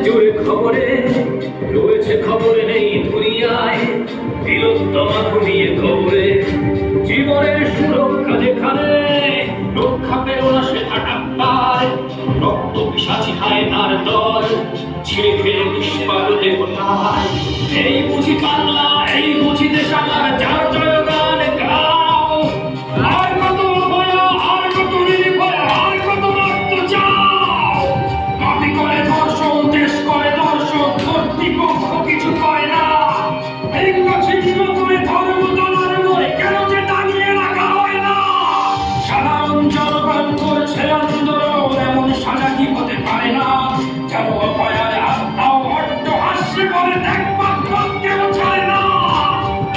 জুড়ে খবরে রয়েছে, খবরে নেই দুনিয়ায় তিলোত্তমা ঘুমিয়ে খবরে। জীবনের সুরক্ষা যেখানে রক্ষা পেল না সে হাটাপ্পায়, রক্ত পিশাচি খায় তার দল, ছিঁড়ে খেয়ে নিষ্পাদ দেবতায়। এই বুঝি বাংলা, এই বুঝি দেশ আমার, যার জয়গান গাও। আর কত অভয়া, আর কত নির্ভয়া, আর কত রক্ত চাও। মাটি করে ধর্ষণ, দেশ করে দর্শন, কর্তৃপক্ষ কিছু করে না। লিঙ্গ ছিন্ন করে ধর্ম দলার বলে কেন যে দাঁড়িয়ে রাখা হয় না? সাধারণ জনগণ করছে আন্দোলন, এমন সাজা কি হতে পারে না? যেন অভয়ার আত্মাও অট্ট হাস্যে বলে দেখবার কেউ ছাড়ে না।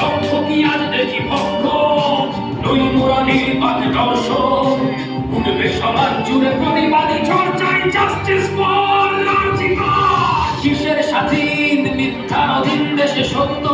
লক্ষ কি আজ দেখি পক্ষ, নই মোরা নির্বাক দর্শক। উঠবে সমাজ জুড়ে প্রতিবাদী চর্চায়, জাস্টিস ফর লাঞ্ছিত। কিসের স্বাধীন মিথ্যা অধীন দেশে সত্য